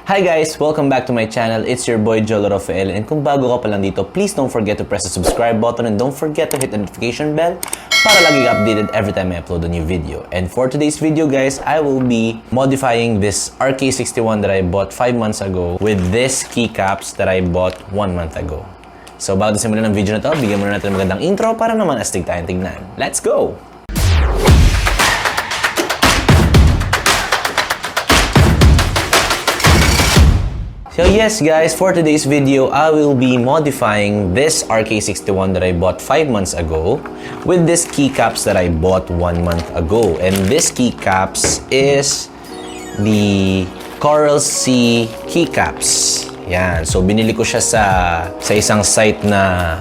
Hi guys! Welcome back to my channel. It's your boy Jolo Rafael, and kung bago ka pa lang dito, please don't forget to press the subscribe button and don't forget to hit the notification bell para lagi ka updated every time I upload a new video. And for today's video guys, I will be modifying this RK61 that I bought 5 months ago with this keycaps that I bought 1 month ago. So bago simulan ng video na to, bigyan muna natin ng magandang intro para naman astig tayong tignan. Let's go! So yes guys, for today's video, I will be modifying this RK61 that I bought 5 months ago with this keycaps that I bought 1 month ago. And this keycaps is the Coral Sea keycaps. Yan. So binili ko siya sa isang site na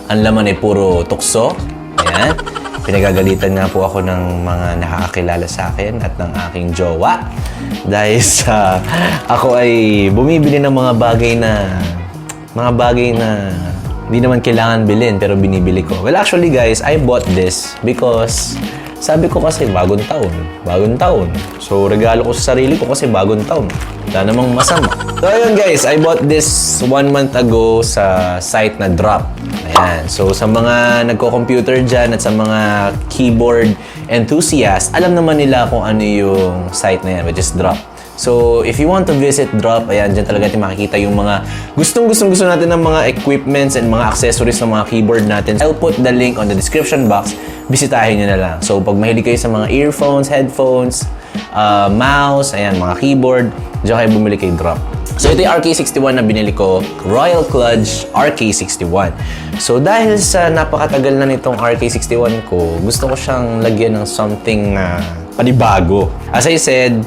ang laman ay puro tukso. Yan. Pinagagalitan nga po ako ng mga nakakakilala sa akin at ng aking jowa. Dahil sa ako ay bumibili ng mga bagay na hindi naman kailangan bilhin pero binibili ko. Well, actually guys, I bought this because sabi ko kasi bagong taon. So regalo ko sa sarili ko kasi bagong taon. Wala namang masama. So ayun guys, I bought this 1 month ago sa site na Drop. Ayan. So sa mga nagko-computer dyan at sa mga keyboard enthusiast, alam naman nila kung ano yung site na yan, which is Drop. So if you want to visit Drop, ayan, dyan talaga natin makikita yung mga gusto natin ng mga equipments and mga accessories ng mga keyboard natin. I'll put the link on the description box. Bisitahin nyo na lang. So pag mahilig kayo sa mga earphones, headphones, mouse, ayan, mga keyboard, dyan kayo bumili kay Drop. So ito yung RK61 na binili ko, Royal KLUDGE RK61. So dahil sa napakatagal na nitong RK61 ko, gusto ko siyang lagyan ng something na panibago. As I said,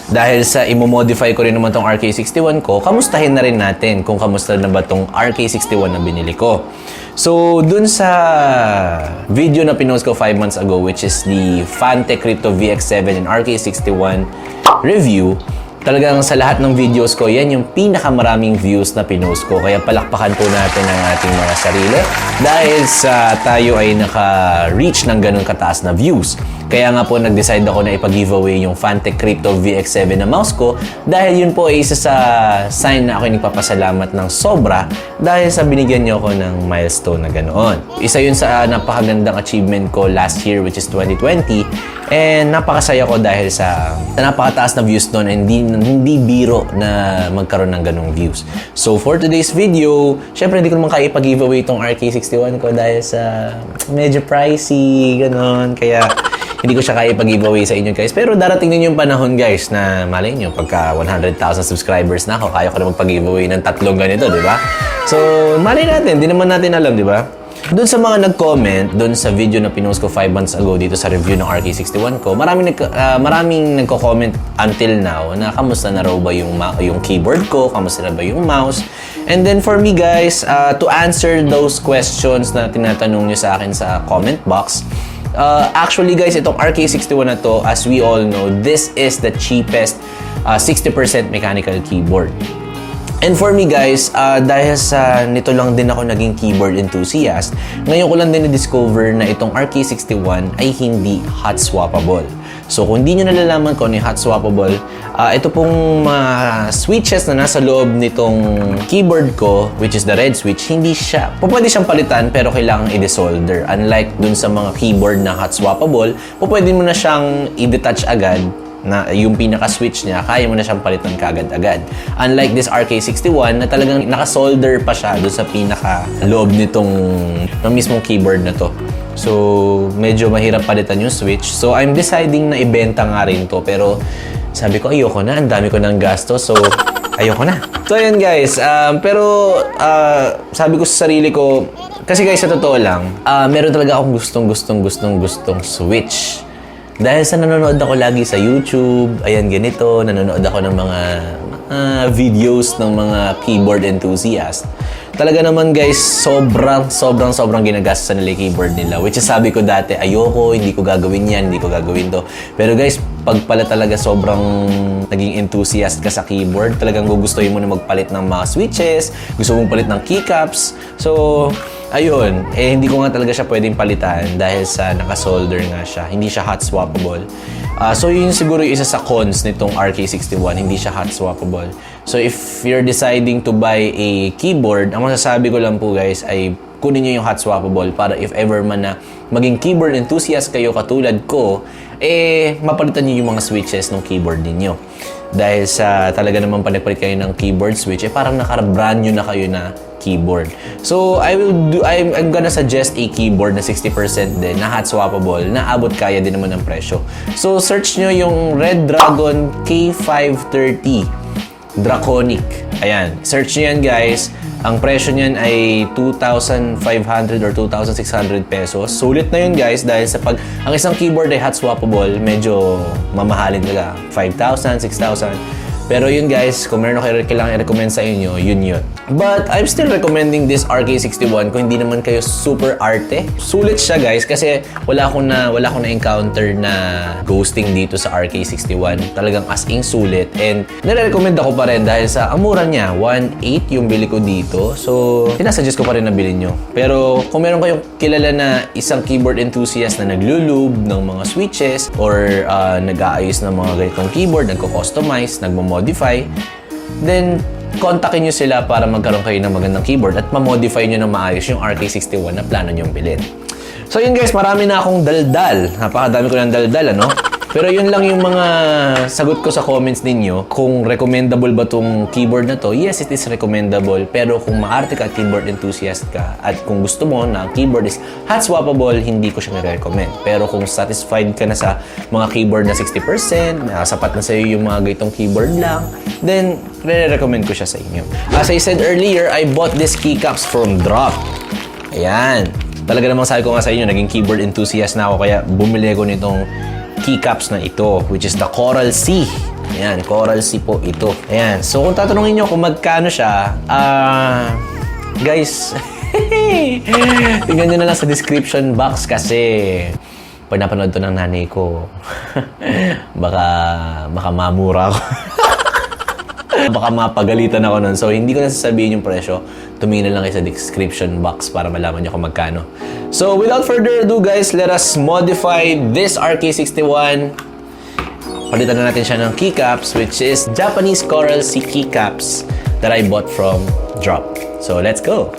dahil sa imo-modify ko rin naman tong RK61 ko, kamustahin na rin natin kung kamusta na ba tong RK61 na binili ko. So, dun sa video na pinost ko 5 months ago, which is the Fantech Crypto VX7 and RK61 review, talagang sa lahat ng videos ko, yan yung pinakamaraming views na pinost ko. Kaya palakpakan po natin ang ating mga sarili dahil sa tayo ay naka-reach ng ganun kataas na views. Kaya nga po nag-decide ako na ipag-giveaway yung Fantech Crypto VX7 na mouse ko dahil yun po ay isa sa sign na ako nagpapasalamat ng sobra dahil sa binigyan niyo ako ng milestone na ganoon. Isa yun sa napakagandang achievement ko last year, which is 2020, and napakasaya ko dahil sa napakataas na views doon and hindi biro na magkaroon ng ganong views. So for today's video, syempre hindi ko naman kaya ipag-giveaway itong RK61 ko dahil sa medyo pricey, ganon. Kaya hindi ko siya kaya ipag-giveaway sa inyo guys. Pero darating din yung panahon guys na malay nyo, pagka 100,000 subscribers na ako, kaya ko na magpag-giveaway ng 3 ganito, di ba? So malay natin, di naman natin alam, di ba? Doon sa mga nag-comment, doon sa video na pinost ko 5 months ago dito sa review ng RK61 ko, maraming nagko-comment until now na kamusta na raw ba yung keyboard ko, kamusta na ba yung mouse. And then for me guys, to answer those questions na tinatanong nyo sa akin sa comment box, actually guys, itong RK61 na to, as we all know, this is the cheapest 60% mechanical keyboard. And for me guys, dahil sa nito lang din ako naging keyboard enthusiast, ngayon ko lang din na-discover na itong RK61 ay hindi hot swappable. So kung hindi nyo nalalaman kung ano yung hot swappable, ito pong mga switches na nasa loob nitong keyboard ko, which is the red switch, hindi siya, pwede siyang palitan pero kailangan i-desolder. Unlike dun sa mga keyboard na hot swappable, pwede mo na siyang i-detach agad na yung pinaka-switch niya, kaya mo na siyang palitan kaagad-agad. Unlike this RK61 na talagang naka-solder pa siya doon sa pinaka-loob ng mismong keyboard na to. So, medyo mahirap palitan yung switch. So, I'm deciding na ibenta nga rin to. Pero, sabi ko, ayoko na. Ang dami ko ng gasto. So, ayoko na. So, ayun guys. Sabi ko sa sarili ko, kasi guys, sa totoo lang, meron talaga akong gustong switch. Dahil sa nanonood ako lagi sa YouTube, ayan ganito, nanonood ako ng mga videos ng mga keyboard enthusiast. Talaga naman guys, sobrang ginagastos nila yung keyboard nila. Which is sabi ko dati, ayoko, hindi ko gagawin yan, hindi ko gagawin to. Pero guys, pag pala talaga sobrang naging enthusiast ka sa keyboard, talagang gugustuhin mo na magpalit ng mga switches, gusto mong palit ng keycaps. So, ayun, hindi ko nga talaga siya pwedeng palitan dahil sa naka-solder nga siya. Hindi siya hot swappable. So yun siguro yung isa sa cons nitong RK61, hindi siya hot swappable. So if you're deciding to buy a keyboard, ang masasabi ko lang po guys ay kunin nyo yung hot swappable para if ever man na maging keyboard enthusiast kayo katulad ko, mapalitan nyo yung mga switches ng keyboard ninyo. Dahil sa talaga naman panagpalit kayo ng keyboard switch, parang naka-brand new na kayo na keyboard. So, I'm gonna suggest a keyboard na 60% din, na hot swappable, na abot kaya din naman ng presyo. So, search nyo yung Redragon K530 Draconic. Ayan, search nyo yan guys. Ang presyo niyan ay 2,500 or 2,600 pesos. Sulit na yun guys dahil sa ang isang keyboard ay hot swappable, medyo mamahalin talaga. 5,000, 6,000. Pero yun guys, kung meron kayo kailangan i-recommend sa inyo, yun. But I'm still recommending this RK61 kung hindi naman kayo super arte. Sulit siya guys kasi wala akong na-encounter na ghosting dito sa RK61. Talagang as in sulit. And nire-recommend ako pa rin dahil sa amura niya. 1.8 yung bili ko dito. So, sinasuggest ko pa rin na bilhin nyo. Pero kung meron kayong kilala na isang keyboard enthusiast na naglulube ng mga switches or nag-aayos ng mga ganitong keyboard, nagko-customize, nagmo-modify, then kontakin nyo sila para magkaroon kayo ng magandang keyboard at ma-modify nyo ng maayos yung RK61 na plano nyo bilhin. So yun guys, marami na akong daldal. Napakadami ko ng daldal, ano? Pero yun lang yung mga sagot ko sa comments ninyo. Kung recommendable ba tong keyboard na to? Yes, it is recommendable. Pero kung maarte ka, keyboard enthusiast ka, at kung gusto mo na ang keyboard is hot swappable, hindi ko siya nire-recommend. Pero kung satisfied ka na sa mga keyboard na 60%, sapat na sa'yo yung mga gaytong keyboard lang, then re-recommend ko siya sa inyo. As I said earlier, I bought this keycaps from Drop. Ayan. Talaga namang sabi ko nga sa inyo, naging keyboard enthusiast na ako, kaya bumili ko nitong keycaps na ito, which is the Coral C. Ayan, Coral C po ito. Ayan. So, kung tatanungin nyo kung magkano siya, guys, tingnan nyo na lang sa description box kasi pag napanood to ng nanay ko, baka mamura ako. Baka mapagalitan ako nun. So, hindi ko na sasabihin yung presyo. Tumingin na lang kayo sa description box para malaman nyo kung magkano. So, without further ado, guys, let us modify this RK61. Palitan na natin siya ng keycaps, which is Japanese Coral C keycaps that I bought from Drop. So, let's go!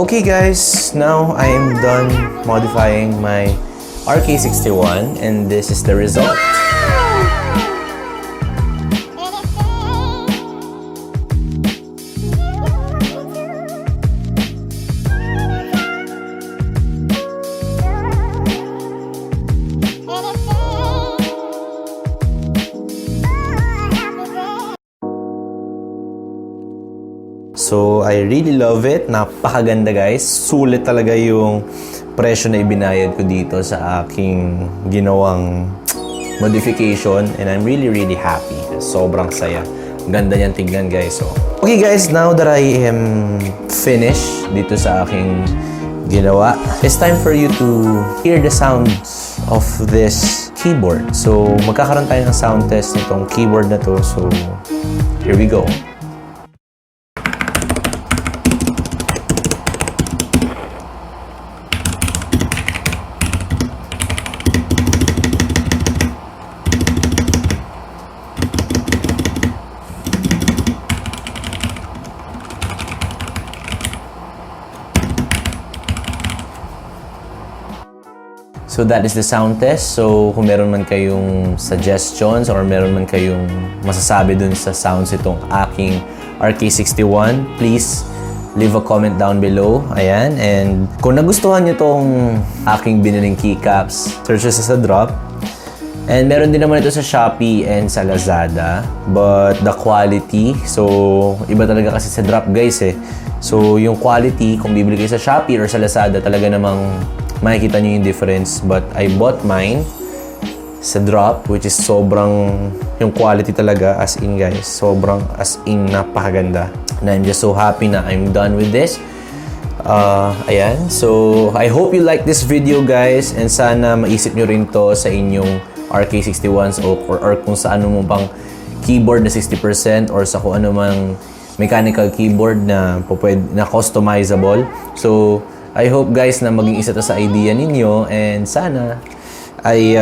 Okay guys, now I am done modifying my RK61 and this is the result. So, I really love it. Napakaganda guys. Sulit talaga yung presyo na ibinayad ko dito sa aking ginawang modification. And I'm really happy. Sobrang saya. Ganda niyan tignan guys. So, okay guys, now that I am finished dito sa aking ginawa, it's time for you to hear the sounds of this keyboard. So, magkakaroon tayo ng sound test nitong keyboard na to. So, here we go. So that is the sound test. So kung meron man kayong suggestions or meron man kayong masasabi dun sa sounds itong aking RK61, please leave a comment down below. Ayan. And kung nagustuhan nyo tong aking biniling keycaps, search sa drop. And meron din naman ito sa Shopee and sa Lazada. But the quality, so iba talaga kasi sa drop guys eh. So yung quality, kung bibili kayo sa Shopee or sa Lazada, talaga namang makikita nyo yung difference. But I bought mine sa drop, which is sobrang, yung quality talaga as in guys, sobrang as in napakaganda. And I'm just so happy na I'm done with this. Ayan, so I hope you like this video guys, and sana maisip nyo rin to sa inyong RK61s or kung sa ano mo pang keyboard na 60% or sa kung ano mang mechanical keyboard na na customizable. So I hope guys na maging isa to sa idea ninyo, and sana ay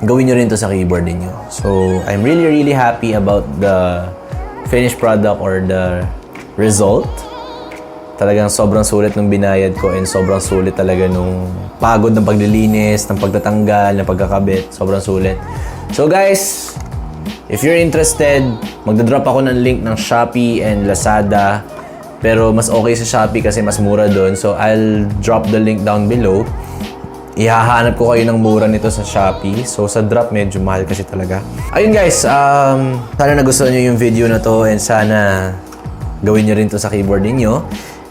gawin nyo rin to sa keyboard ninyo. So I'm really happy about the finished product or the result. Talagang sobrang sulit nung binayad ko, and sobrang sulit talaga nung pagod ng paglilinis, ng pagtatanggal, ng pagkakabit. Sobrang sulit. So guys, if you're interested, magdadrop ako ng link ng Shopee and Lazada. Pero mas okay sa Shopee kasi mas mura doon. So I'll drop the link down below. Ihahanap ko kayo ng mura nito sa Shopee. So sa drop medyo mahal kasi talaga. Ayun guys, sana nagustuhan nyo yung video na to, and sana gawin nyo rin to sa keyboard ninyo.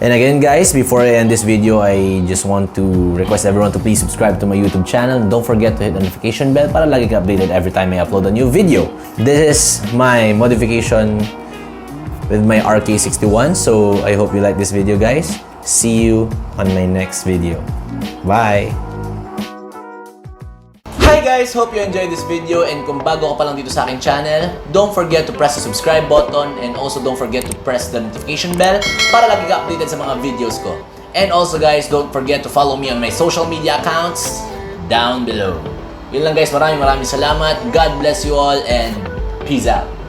And again guys, before I end this video, I just want to request everyone to please subscribe to my YouTube channel. Don't forget to hit the notification bell para lagi ka updated every time I upload a new video. This is my modification with my RK61. So I hope you like this video guys. See you on my next video. Bye! Hi guys! Hope you enjoyed this video, and kung bago ka pa lang dito sa aking channel, don't forget to press the subscribe button, and also don't forget to press the notification bell para lagi ka updated sa mga videos ko. And also guys, don't forget to follow me on my social media accounts down below. Yun lang guys, maraming salamat. God bless you all, and peace out!